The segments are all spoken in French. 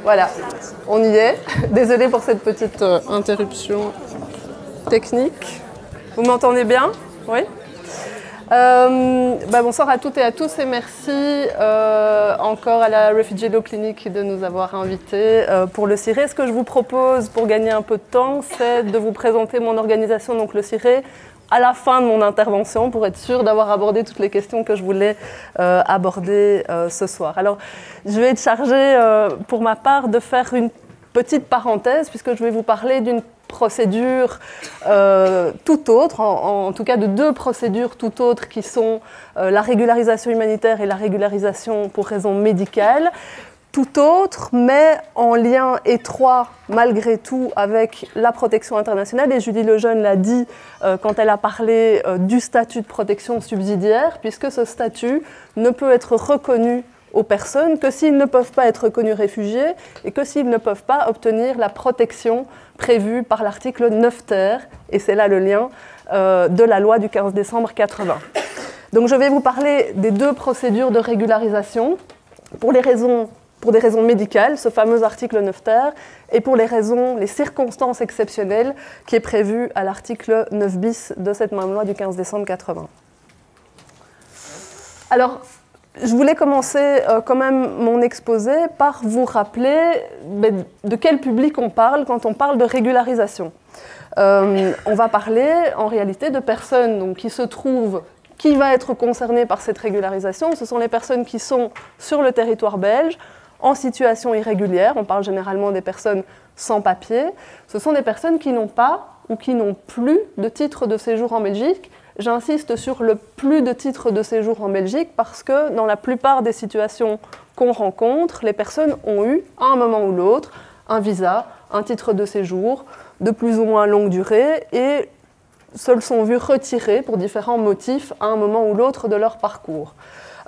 Voilà, on y est. Désolée pour cette petite interruption technique. Vous m'entendez bien? Oui. Bonsoir à toutes et à tous et merci encore à la Refugee Law Clinic de nous avoir invités pour le CIRE. Ce que je vous propose pour gagner un peu de temps, c'est de vous présenter mon organisation, donc le CIRE, à la fin de mon intervention pour être sûr d'avoir abordé toutes les questions que je voulais aborder ce soir. Alors, je vais être chargée pour ma part de faire une petite parenthèse puisque je vais vous parler d'une procédure tout autre, en tout cas de deux procédures tout autres qui sont la régularisation humanitaire et la régularisation pour raisons médicales. Tout autre, mais en lien étroit malgré tout avec la protection internationale. Et Julie Lejeune l'a dit quand elle a parlé du statut de protection subsidiaire, puisque ce statut ne peut être reconnu aux personnes que s'ils ne peuvent pas être reconnus réfugiés et que s'ils ne peuvent pas obtenir la protection prévue par l'article 9 ter, et c'est là le lien de la loi du 15 décembre 80. Donc je vais vous parler des deux procédures de régularisation pour des raisons médicales, ce fameux article 9 ter, et pour les circonstances exceptionnelles qui est prévu à l'article 9 bis de cette même loi du 15 décembre 80. Alors, je voulais commencer quand même mon exposé par vous rappeler de quel public on parle quand on parle de régularisation. On va parler en réalité de personnes donc, qui va être concerné par cette régularisation. Ce sont les personnes qui sont sur le territoire belge, en situation irrégulière, on parle généralement des personnes sans papier, ce sont des personnes qui n'ont pas ou qui n'ont plus de titre de séjour en Belgique. J'insiste sur le plus de titre de séjour en Belgique parce que dans la plupart des situations qu'on rencontre, les personnes ont eu, à un moment ou l'autre, un visa, un titre de séjour de plus ou moins longue durée et se le sont vues retirer pour différents motifs à un moment ou l'autre de leur parcours.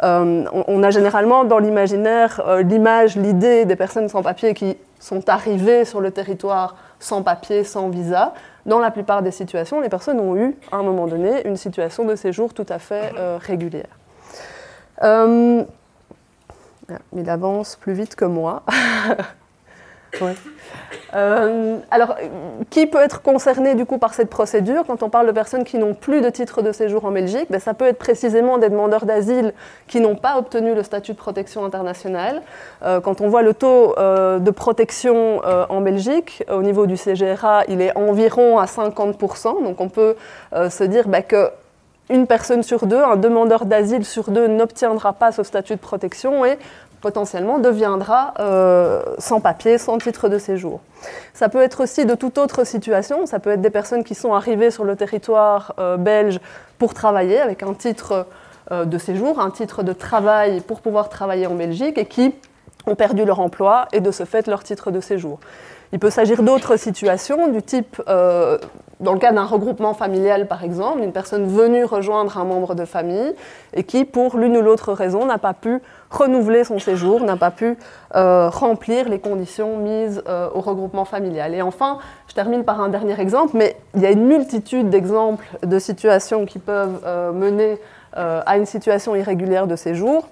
On a généralement dans l'imaginaire l'idée des personnes sans papier qui sont arrivées sur le territoire sans papier, sans visa. Dans la plupart des situations, les personnes ont eu, à un moment donné, une situation de séjour tout à fait régulière. Mais il avance plus vite que moi. Ouais. Alors, qui peut être concerné du coup par cette procédure quand on parle de personnes qui n'ont plus de titre de séjour en Belgique? Ça peut être précisément des demandeurs d'asile qui n'ont pas obtenu le statut de protection internationale. Quand on voit le taux de protection en Belgique, au niveau du CGRA, il est environ à 50%. Donc on peut se dire que une personne sur deux, un demandeur d'asile sur deux n'obtiendra pas ce statut de protection et potentiellement deviendra sans papier, sans titre de séjour. Ça peut être aussi de toute autre situation, ça peut être des personnes qui sont arrivées sur le territoire belge pour travailler avec un titre de séjour, un titre de travail pour pouvoir travailler en Belgique et qui ont perdu leur emploi et de ce fait leur titre de séjour. Il peut s'agir d'autres situations du type, dans le cas d'un regroupement familial par exemple, d'une personne venue rejoindre un membre de famille et qui, pour l'une ou l'autre raison, n'a pas pu renouveler son séjour, n'a pas pu remplir les conditions mises au regroupement familial. Et enfin, je termine par un dernier exemple, mais il y a une multitude d'exemples de situations qui peuvent mener à une situation irrégulière de séjour,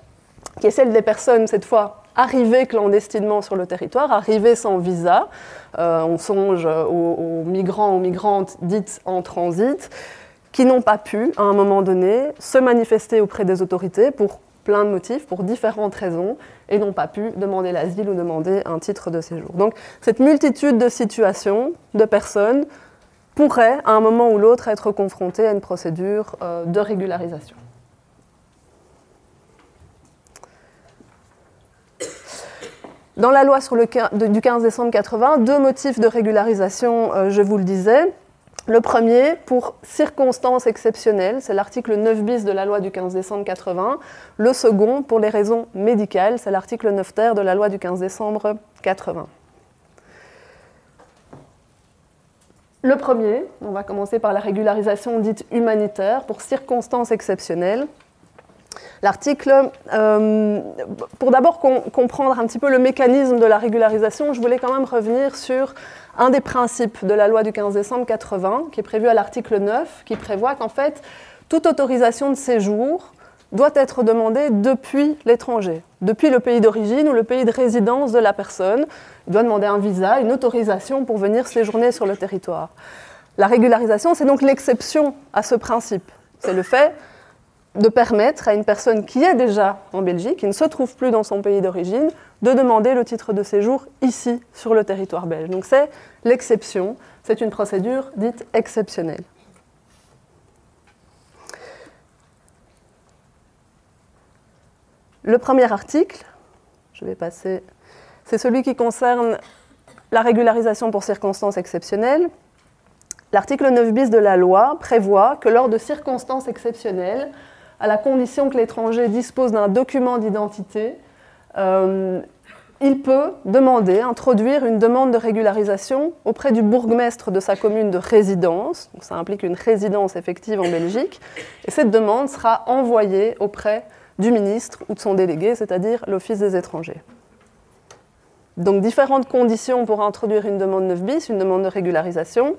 qui est celle des personnes, cette fois, arrivées clandestinement sur le territoire, arrivées sans visa. On songe aux migrants, aux migrantes dites en transit, qui n'ont pas pu, à un moment donné, se manifester auprès des autorités pour plein de motifs, pour différentes raisons, et n'ont pas pu demander l'asile ou demander un titre de séjour. Donc, cette multitude de situations, de personnes, pourraient, à un moment ou l'autre, être confrontées à une procédure de régularisation. Dans la loi du 15 décembre 80, deux motifs de régularisation, je vous le disais. Le premier, pour circonstances exceptionnelles, c'est l'article 9 bis de la loi du 15 décembre 80. Le second, pour les raisons médicales, c'est l'article 9 ter de la loi du 15 décembre 80. Le premier, on va commencer par la régularisation dite humanitaire, pour circonstances exceptionnelles. L'article, pour d'abord comprendre un petit peu le mécanisme de la régularisation, je voulais quand même revenir sur un des principes de la loi du 15 décembre 80, qui est prévu à l'article 9, qui prévoit qu'en fait, toute autorisation de séjour doit être demandée depuis l'étranger. depuis le pays d'origine ou le pays de résidence de la personne. Il doit demander un visa, une autorisation pour venir séjourner sur le territoire. La régularisation, c'est donc l'exception à ce principe. C'est le fait de permettre à une personne qui est déjà en Belgique, qui ne se trouve plus dans son pays d'origine, de demander le titre de séjour ici, sur le territoire belge. Donc c'est l'exception, c'est une procédure dite exceptionnelle. Le premier article, je vais passer, c'est celui qui concerne la régularisation pour circonstances exceptionnelles. L'article 9 bis de la loi prévoit que lors de circonstances exceptionnelles, à la condition que l'étranger dispose d'un document d'identité, il peut demander, introduire une demande de régularisation auprès du bourgmestre de sa commune de résidence. Donc ça implique une résidence effective en Belgique. Et cette demande sera envoyée auprès du ministre ou de son délégué, c'est-à-dire l'Office des étrangers. Donc différentes conditions pour introduire une demande 9 bis, une demande de régularisation.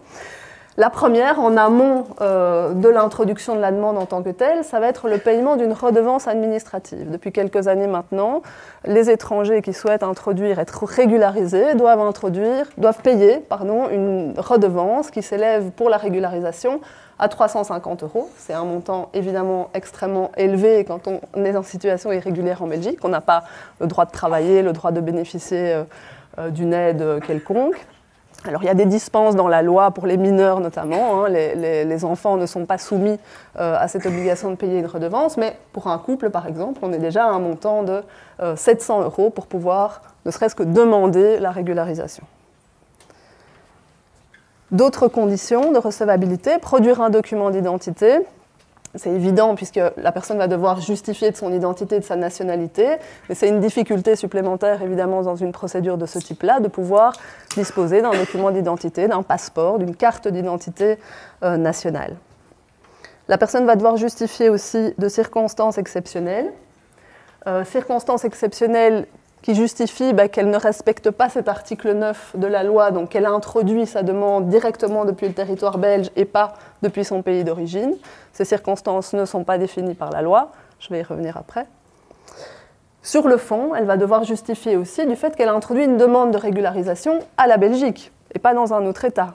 La première, en amont de l'introduction de la demande en tant que telle, ça va être le paiement d'une redevance administrative. Depuis quelques années maintenant, les étrangers qui souhaitent être régularisés doivent payer une redevance qui s'élève pour la régularisation à 350 €. C'est un montant évidemment extrêmement élevé quand on est en situation irrégulière en Belgique. On n'a pas le droit de travailler, le droit de bénéficier d'une aide quelconque. Alors il y a des dispenses dans la loi pour les mineurs notamment, hein. Les enfants ne sont pas soumis à cette obligation de payer une redevance, mais pour un couple par exemple, on est déjà à un montant de 700 € pour pouvoir ne serait-ce que demander la régularisation. D'autres conditions de recevabilité, produire un document d'identité. C'est évident puisque la personne va devoir justifier de son identité et de sa nationalité, mais c'est une difficulté supplémentaire évidemment dans une procédure de ce type-là de pouvoir disposer d'un document d'identité, d'un passeport, d'une carte d'identité nationale. La personne va devoir justifier aussi de circonstances exceptionnelles. Circonstances exceptionnelles qui justifient qu'elle ne respecte pas cet article 9 de la loi, donc qu'elle a introduit sa demande directement depuis le territoire belge et pas depuis son pays d'origine. Ces circonstances ne sont pas définies par la loi, je vais y revenir après. Sur le fond, elle va devoir justifier aussi du fait qu'elle a introduit une demande de régularisation à la Belgique et pas dans un autre État.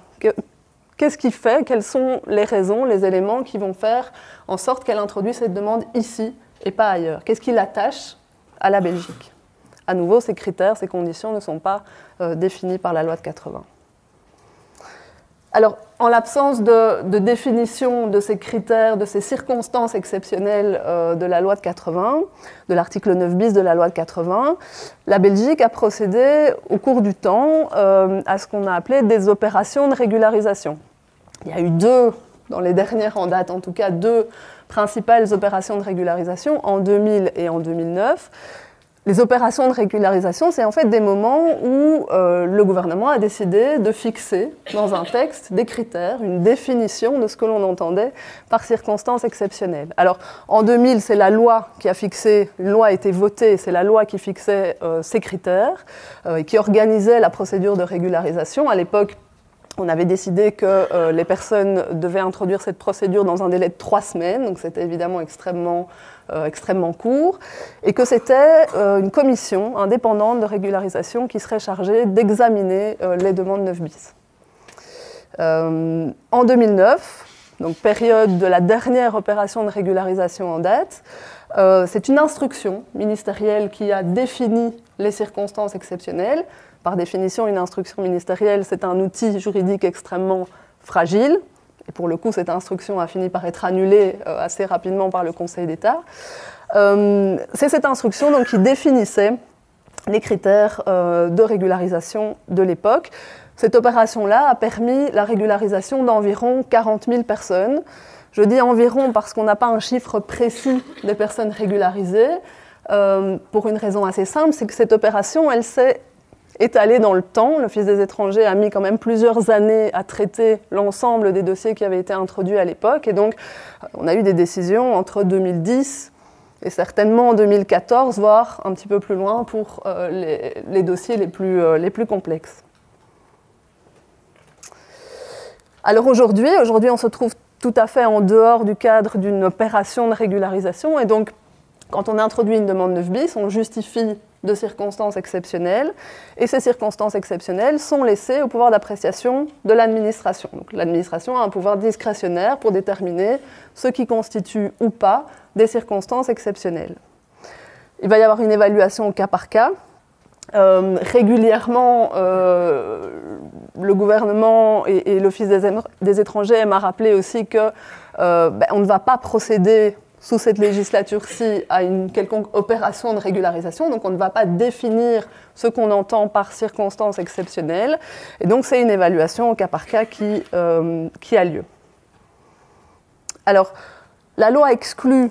Qu'est-ce qui fait, quelles sont les raisons, les éléments qui vont faire en sorte qu'elle introduit cette demande ici et pas ailleurs? Qu'est-ce qui l'attache à la Belgique? À nouveau, ces critères, ces conditions ne sont pas définis par la loi de 80. Alors, en l'absence de définition de ces critères, de ces circonstances exceptionnelles de la loi de 80, de l'article 9 bis de la loi de 80, la Belgique a procédé au cours du temps à ce qu'on a appelé des opérations de régularisation. Il y a eu dans les dernières en date en tout cas, deux principales opérations de régularisation en 2000 et en 2009. Les opérations de régularisation, c'est en fait des moments où le gouvernement a décidé de fixer dans un texte des critères, une définition de ce que l'on entendait par circonstances exceptionnelles. Alors, en 2000, c'est la loi qui a fixé, une loi a été votée, c'est la loi qui fixait ces critères et qui organisait la procédure de régularisation. À l'époque, on avait décidé que les personnes devaient introduire cette procédure dans un délai de 3 semaines, donc c'était évidemment extrêmement court, et que c'était une commission indépendante de régularisation qui serait chargée d'examiner les demandes 9 bis. En 2009, donc période de la dernière opération de régularisation en date, c'est une instruction ministérielle qui a défini les circonstances exceptionnelles. Par définition, une instruction ministérielle, c'est un outil juridique extrêmement fragile. Et pour le coup, cette instruction a fini par être annulée assez rapidement par le Conseil d'État. C'est cette instruction donc, qui définissait les critères de régularisation de l'époque. Cette opération-là a permis la régularisation d'environ 40 000 personnes. Je dis environ parce qu'on n'a pas un chiffre précis des personnes régularisées, pour une raison assez simple, c'est que cette opération, elle s'est étalée dans le temps. L'Office des étrangers a mis quand même plusieurs années à traiter l'ensemble des dossiers qui avaient été introduits à l'époque. Et donc, on a eu des décisions entre 2010 et certainement en 2014, voire un petit peu plus loin pour les dossiers les plus complexes. Alors aujourd'hui, on se trouve tout à fait en dehors du cadre d'une opération de régularisation. Et donc, Quand on introduit une demande 9 bis, on justifie de circonstances exceptionnelles, et ces circonstances exceptionnelles sont laissées au pouvoir d'appréciation de l'administration. Donc l'administration a un pouvoir discrétionnaire pour déterminer ce qui constitue ou pas des circonstances exceptionnelles. Il va y avoir une évaluation au cas par cas. Régulièrement, le gouvernement et l'Office des étrangers aiment à rappeler aussi qu'on ne va pas procéder sous cette législature-ci à une quelconque opération de régularisation, donc on ne va pas définir ce qu'on entend par circonstances exceptionnelles, et donc c'est une évaluation au cas par cas qui a lieu. Alors, la loi exclut,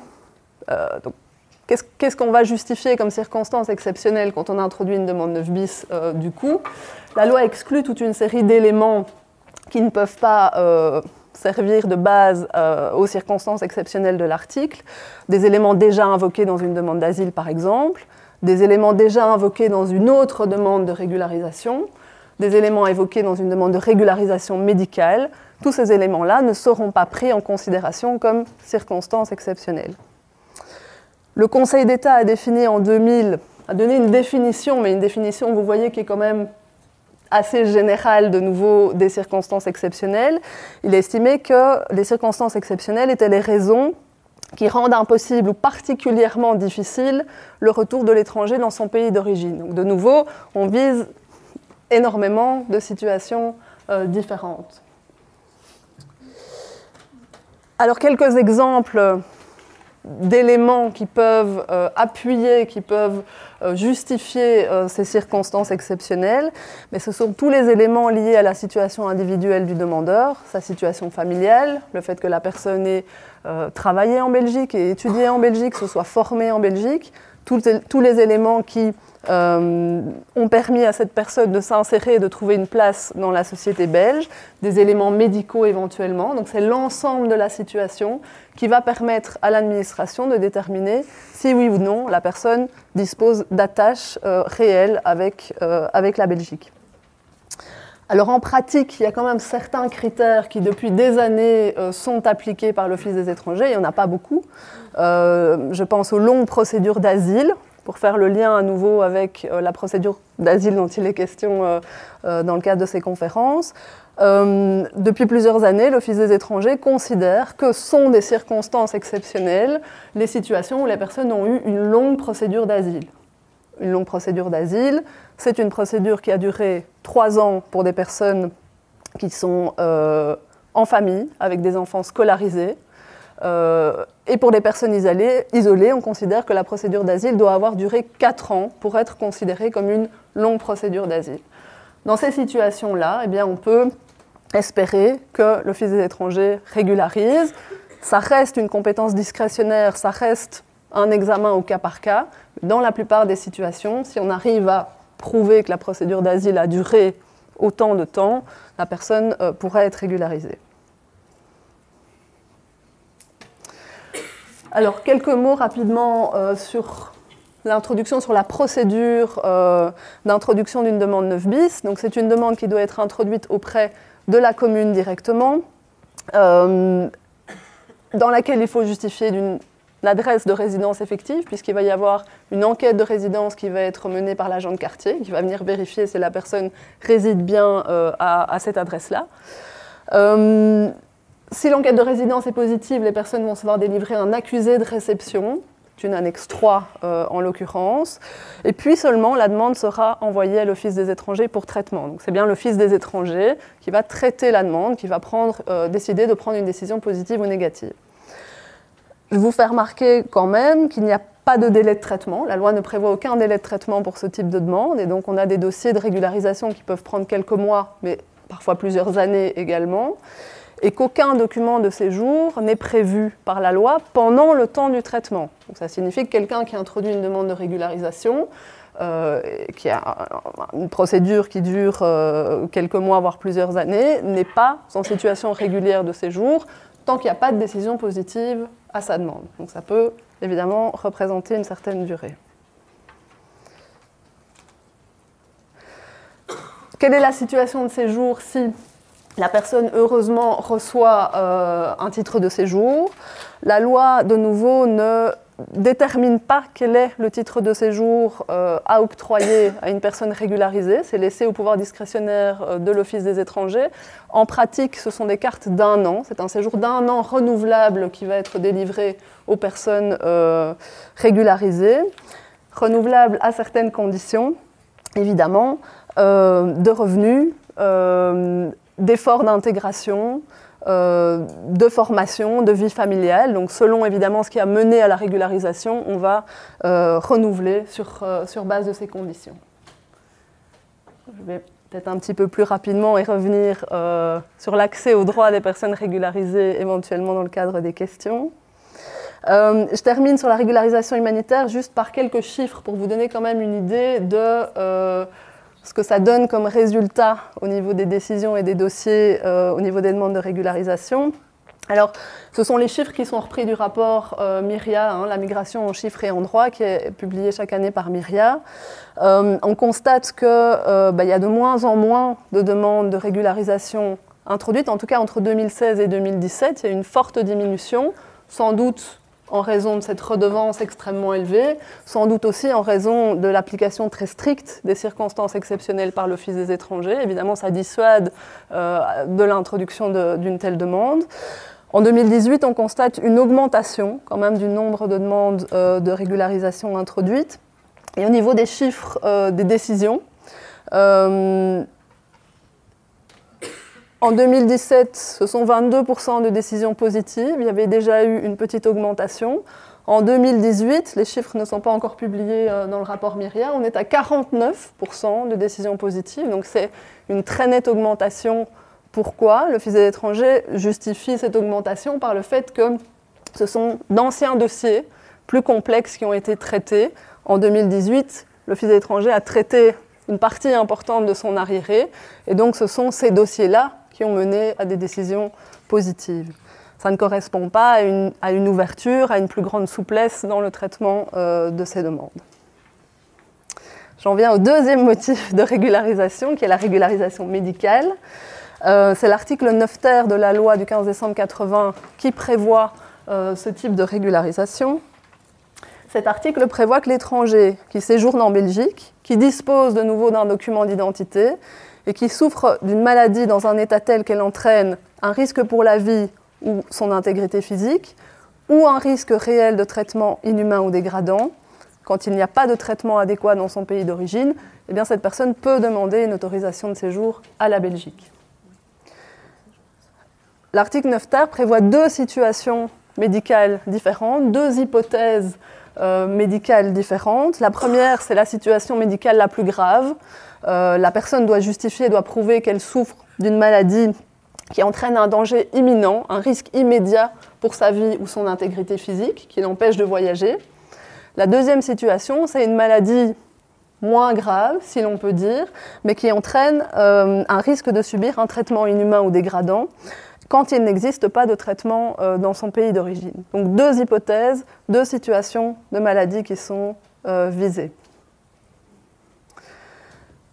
donc, qu'est-ce qu'on va justifier comme circonstances exceptionnelles quand on introduit une demande 9 bis du coup? La loi exclut toute une série d'éléments qui ne peuvent pas servir de base aux circonstances exceptionnelles de l'article, des éléments déjà invoqués dans une demande d'asile par exemple, des éléments déjà invoqués dans une autre demande de régularisation, des éléments évoqués dans une demande de régularisation médicale. Tous ces éléments-là ne seront pas pris en considération comme circonstances exceptionnelles. Le Conseil d'État a défini en 2000, a donné une définition, mais une définition, vous voyez, qui est quand même assez générale, de nouveau, des circonstances exceptionnelles. Il a estimé que les circonstances exceptionnelles étaient les raisons qui rendent impossible ou particulièrement difficile le retour de l'étranger dans son pays d'origine. Donc, de nouveau, on vise énormément de situations différentes. Alors, quelques exemples d'éléments qui peuvent appuyer, qui peuvent justifier ces circonstances exceptionnelles, mais ce sont tous les éléments liés à la situation individuelle du demandeur, sa situation familiale, le fait que la personne ait travaillé en Belgique et étudié en Belgique, se soit formée en Belgique, tous les éléments qui ont permis à cette personne de s'insérer et de trouver une place dans la société belge, des éléments médicaux éventuellement. Donc c'est l'ensemble de la situation qui va permettre à l'administration de déterminer si oui ou non la personne dispose d'attaches réelles avec la Belgique. Alors en pratique, il y a quand même certains critères qui depuis des années sont appliqués par l'Office des étrangers, il n'y en a pas beaucoup. Je pense aux longues procédures d'asile, pour faire le lien à nouveau avec la procédure d'asile dont il est question dans le cadre de ces conférences. Depuis plusieurs années, l'Office des étrangers considère que sont des circonstances exceptionnelles les situations où les personnes ont eu une longue procédure d'asile. Une longue procédure d'asile, c'est une procédure qui a duré 3 ans pour des personnes qui sont en famille, avec des enfants scolarisés. Et pour les personnes isolées, on considère que la procédure d'asile doit avoir duré 4 ans pour être considérée comme une longue procédure d'asile. Dans ces situations-là, eh bien, on peut espérer que l'Office des étrangers régularise. Ça reste une compétence discrétionnaire, ça reste un examen au cas par cas. Dans la plupart des situations, si on arrive à prouver que la procédure d'asile a duré autant de temps, la personne pourrait être régularisée. Alors, quelques mots rapidement sur l'introduction, sur la procédure d'introduction d'une demande 9 bis. Donc, c'est une demande qui doit être introduite auprès de la commune directement, dans laquelle il faut justifier d'une adresse de résidence effective, puisqu'il va y avoir une enquête de résidence qui va être menée par l'agent de quartier, qui va venir vérifier si la personne réside bien à cette adresse-là. Si l'enquête de résidence est positive, les personnes vont se voir délivrer un accusé de réception, une annexe 3 en l'occurrence, et puis seulement la demande sera envoyée à l'Office des étrangers pour traitement. Donc c'est bien l'Office des étrangers qui va traiter la demande, qui va décider de prendre une décision positive ou négative. Je vous fais remarquer quand même qu'il n'y a pas de délai de traitement. La loi ne prévoit aucun délai de traitement pour ce type de demande, et donc on a des dossiers de régularisation qui peuvent prendre quelques mois, mais parfois plusieurs années également, et qu'aucun document de séjour n'est prévu par la loi pendant le temps du traitement. Donc ça signifie que quelqu'un qui introduit une demande de régularisation, qui a une procédure qui dure quelques mois, voire plusieurs années, n'est pas en situation régulière de séjour tant qu'il n'y a pas de décision positive à sa demande. Donc ça peut évidemment représenter une certaine durée. Quelle est la situation de séjour si la personne, heureusement, reçoit un titre de séjour? La loi, de nouveau, ne détermine pas quel est le titre de séjour à octroyer à une personne régularisée. C'est laissé au pouvoir discrétionnaire de l'Office des étrangers. En pratique, ce sont des cartes d'1 an. C'est un séjour d'1 an renouvelable qui va être délivré aux personnes régularisées, renouvelable à certaines conditions, évidemment, de revenus, d'efforts d'intégration, de formation, de vie familiale. Donc selon évidemment ce qui a mené à la régularisation, on va renouveler sur base de ces conditions. Je vais peut-être un petit peu plus rapidement et revenir sur l'accès aux droits des personnes régularisées éventuellement dans le cadre des questions. Je termine sur la régularisation humanitaire juste par quelques chiffres pour vous donner quand même une idée de ce que ça donne comme résultat au niveau des décisions et des dossiers, au niveau des demandes de régularisation. Alors, ce sont les chiffres qui sont repris du rapport Myria, hein, la migration en chiffres et en droit, qui est publié chaque année par Myria. On constate qu'il y a de moins en moins de demandes de régularisation introduites, en tout cas entre 2016 et 2017, il y a une forte diminution, sans doute en raison de cette redevance extrêmement élevée, sans doute aussi en raison de l'application très stricte des circonstances exceptionnelles par l'Office des étrangers. Évidemment, ça dissuade de l'introduction d'une telle demande. En 2018, on constate une augmentation quand même du nombre de demandes de régularisation introduites. Et au niveau des chiffres des décisions, en 2017, ce sont 22% de décisions positives. Il y avait déjà eu une petite augmentation. En 2018, les chiffres ne sont pas encore publiés dans le rapport Myria, on est à 49% de décisions positives. Donc c'est une très nette augmentation. Pourquoi? L'Office des étrangers justifie cette augmentation par le fait que ce sont d'anciens dossiers plus complexes qui ont été traités. En 2018, l'Office des étrangers a traité une partie importante de son arriéré. Et donc ce sont ces dossiers-là qui ont mené à des décisions positives. Ça ne correspond pas à une ouverture, à une plus grande souplesse dans le traitement de ces demandes. J'en viens au deuxième motif de régularisation, qui est la régularisation médicale. C'est l'article 9 ter de la loi du 15 décembre 80 qui prévoit ce type de régularisation. Cet article prévoit que l'étranger qui séjourne en Belgique, qui dispose de nouveau d'un document d'identité, et qui souffre d'une maladie dans un état tel qu'elle entraîne un risque pour la vie ou son intégrité physique, ou un risque réel de traitement inhumain ou dégradant, quand il n'y a pas de traitement adéquat dans son pays d'origine, eh bien cette personne peut demander une autorisation de séjour à la Belgique. L'article 9 ter prévoit deux situations médicales différentes, deux hypothèses médicales différentes. La première, c'est la situation médicale la plus grave. La personne doit justifier, doit prouver qu'elle souffre d'une maladie qui entraîne un danger imminent, un risque immédiat pour sa vie ou son intégrité physique, qui l'empêche de voyager. La deuxième situation, c'est une maladie moins grave, si l'on peut dire, mais qui entraîne un risque de subir un traitement inhumain ou dégradant quand il n'existe pas de traitement dans son pays d'origine. Donc deux hypothèses, deux situations de maladie qui sont visées.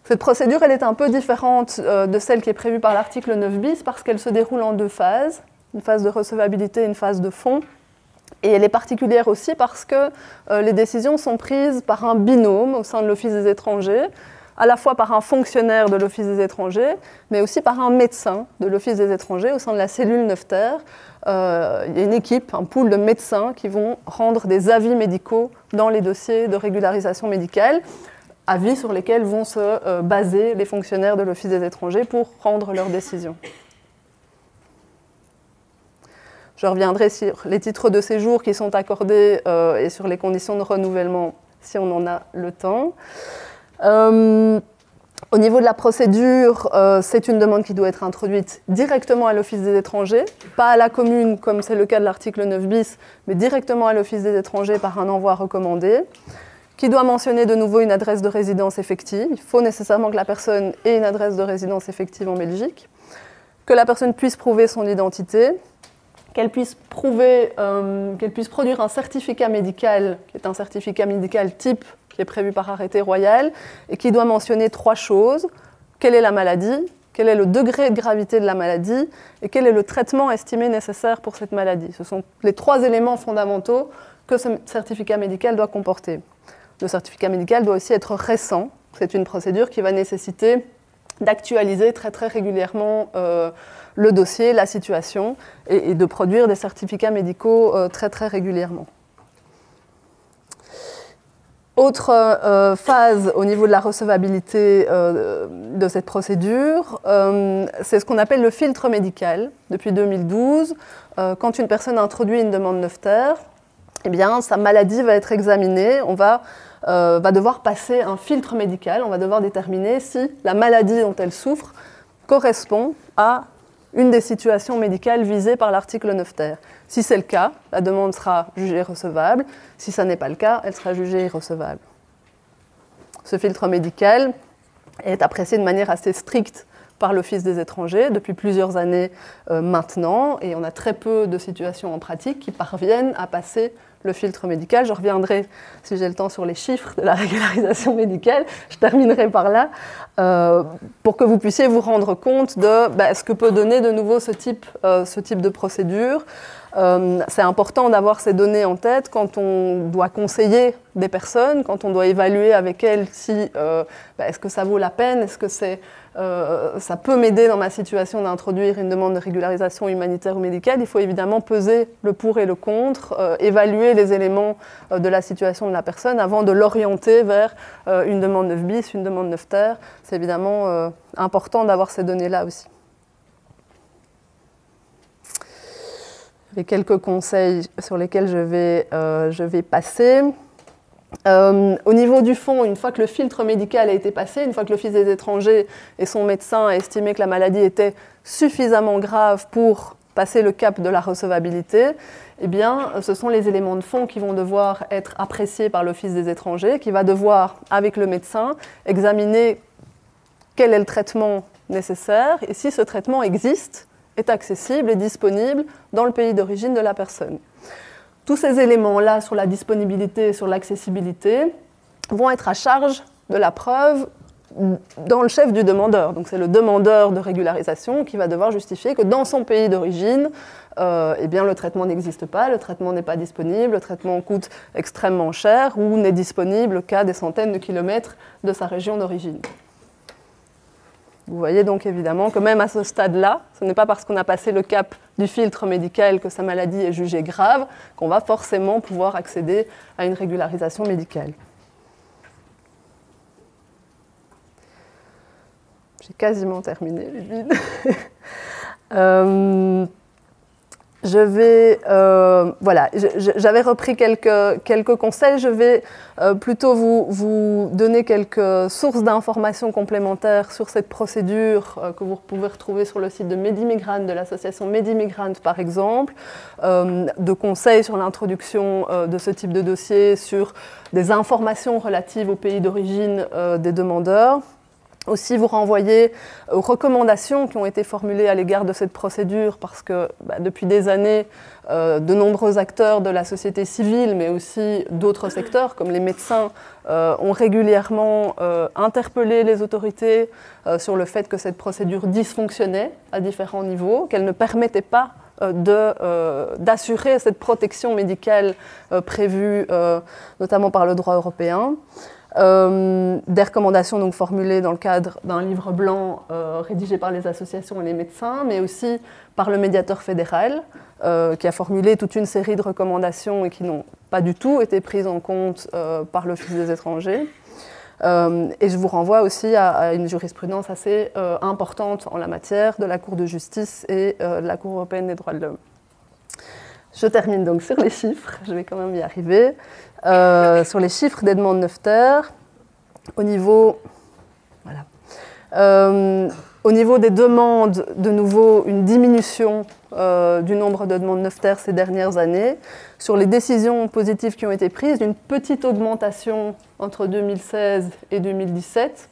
Cette procédure, elle est un peu différente de celle qui est prévue par l'article 9 bis parce qu'elle se déroule en deux phases, une phase de recevabilité et une phase de fond. Et elle est particulière aussi parce que les décisions sont prises par un binôme au sein de l'Office des étrangers, à la fois par un fonctionnaire de l'Office des étrangers, mais aussi par un médecin de l'Office des étrangers au sein de la cellule 9 ter. Il y a une équipe, un pool de médecins qui vont rendre des avis médicaux dans les dossiers de régularisation médicale, avis sur lesquels vont se baser les fonctionnaires de l'Office des étrangers pour prendre leurs décisions. Je reviendrai sur les titres de séjour qui sont accordés et sur les conditions de renouvellement si on en a le temps. Au niveau de la procédure, c'est une demande qui doit être introduite directement à l'Office des étrangers, pas à la commune comme c'est le cas de l'article 9 bis, mais directement à l'Office des étrangers par un envoi recommandé, qui doit mentionner de nouveau une adresse de résidence effective. Il faut nécessairement que la personne ait une adresse de résidence effective en Belgique, que la personne puisse prouver son identité, qu'elle puisse produire un certificat médical, qui est un certificat médical type, qui est prévu par arrêté royal, et qui doit mentionner trois choses. Quelle est la maladie, quel est le degré de gravité de la maladie, et quel est le traitement estimé nécessaire pour cette maladie. Ce sont les trois éléments fondamentaux que ce certificat médical doit comporter. Le certificat médical doit aussi être récent. C'est une procédure qui va nécessiter d'actualiser très très régulièrement le dossier, la situation, et de produire des certificats médicaux très très régulièrement. Autre phase au niveau de la recevabilité de cette procédure, c'est ce qu'on appelle le filtre médical. Depuis 2012, quand une personne introduit une demande NEFTER, eh bien, sa maladie va être examinée. On va devoir passer un filtre médical. On va devoir déterminer si la maladie dont elle souffre correspond à une des situations médicales visées par l'article NEFTER. Si c'est le cas, la demande sera jugée recevable. Si ça n'est pas le cas, elle sera jugée irrecevable. Ce filtre médical est apprécié de manière assez stricte par l'Office des étrangers depuis plusieurs années maintenant, et on a très peu de situations en pratique qui parviennent à passer le filtre médical. Je reviendrai, si j'ai le temps, sur les chiffres de la régularisation médicale. Je terminerai par là, pour que vous puissiez vous rendre compte de ce que peut donner de nouveau ce type de procédure. C'est important d'avoir ces données en tête quand on doit conseiller des personnes, quand on doit évaluer avec elles si est-ce que ça vaut la peine, est-ce que ça peut m'aider dans ma situation d'introduire une demande de régularisation humanitaire ou médicale. Il faut évidemment peser le pour et le contre, évaluer les éléments de la situation de la personne avant de l'orienter vers une demande 9 bis, une demande 9 ter. C'est évidemment important d'avoir ces données-là aussi. Les quelques conseils sur lesquels je vais passer. Au niveau du fond, une fois que le filtre médical a été passé, une fois que l'Office des étrangers et son médecin a estimé que la maladie était suffisamment grave pour passer le cap de la recevabilité, eh bien, ce sont les éléments de fond qui vont devoir être appréciés par l'Office des étrangers, qui va devoir, avec le médecin, examiner quel est le traitement nécessaire et si ce traitement existe, est accessible et disponible dans le pays d'origine de la personne. Tous ces éléments-là sur la disponibilité et sur l'accessibilité vont être à charge de la preuve dans le chef du demandeur. Donc c'est le demandeur de régularisation qui va devoir justifier que dans son pays d'origine, eh bien, le traitement n'existe pas, le traitement n'est pas disponible, le traitement coûte extrêmement cher ou n'est disponible qu'à des centaines de kilomètres de sa région d'origine. Vous voyez donc évidemment que même à ce stade-là, ce n'est pas parce qu'on a passé le cap du filtre médical que sa maladie est jugée grave qu'on va forcément pouvoir accéder à une régularisation médicale. J'ai quasiment terminé, Ludwig. Voilà, j'avais repris quelques conseils. Je vais plutôt vous donner quelques sources d'informations complémentaires sur cette procédure que vous pouvez retrouver sur le site de Medimigrant, de l'association Medimigrant par exemple, de conseils sur l'introduction de ce type de dossier, sur des informations relatives au pays d'origine des demandeurs. Aussi vous renvoyer aux recommandations qui ont été formulées à l'égard de cette procédure parce que depuis des années, de nombreux acteurs de la société civile, mais aussi d'autres secteurs comme les médecins, ont régulièrement interpellé les autorités sur le fait que cette procédure dysfonctionnait à différents niveaux, qu'elle ne permettait pas d'assurer cette protection médicale prévue notamment par le droit européen. Des recommandations donc formulées dans le cadre d'un livre blanc rédigé par les associations et les médecins, mais aussi par le médiateur fédéral, qui a formulé toute une série de recommandations et qui n'ont pas du tout été prises en compte par l'Office des étrangers. Et je vous renvoie aussi à une jurisprudence assez importante en la matière de la Cour de justice et de la Cour européenne des droits de l'homme. Je termine donc sur les chiffres, je vais quand même y arriver. Sur les chiffres des demandes 9 ter, au niveau des demandes, de nouveau une diminution du nombre de demandes 9 ter ces dernières années. Sur les décisions positives qui ont été prises, une petite augmentation entre 2016 et 2017.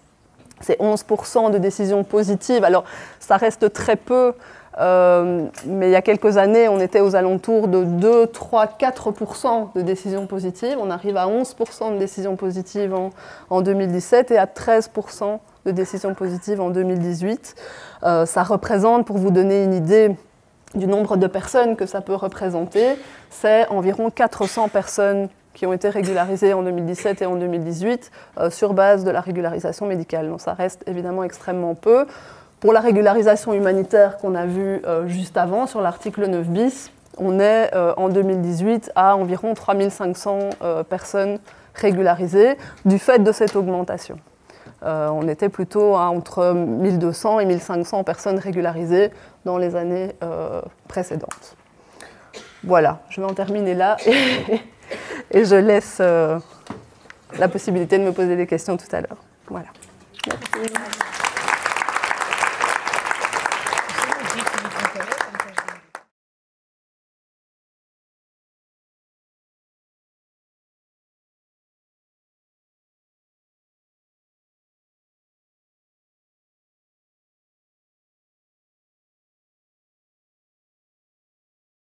C'est 11% de décisions positives. Alors, ça reste très peu. Mais il y a quelques années, on était aux alentours de 2, 3, 4% de décisions positives. On arrive à 11% de décisions positives en 2017 et à 13% de décisions positives en 2018. Ça représente, pour vous donner une idée, du nombre de personnes que ça peut représenter, c'est environ 400 personnes qui ont été régularisées en 2017 et en 2018 sur base de la régularisation médicale. Donc ça reste évidemment extrêmement peu. Pour la régularisation humanitaire qu'on a vue juste avant, sur l'article 9 bis, on est en 2018 à environ 3500 personnes régularisées du fait de cette augmentation. On était plutôt à entre 1200 et 1500 personnes régularisées dans les années précédentes. Voilà, je vais en terminer là et je laisse la possibilité de me poser des questions tout à l'heure. Voilà. Merci.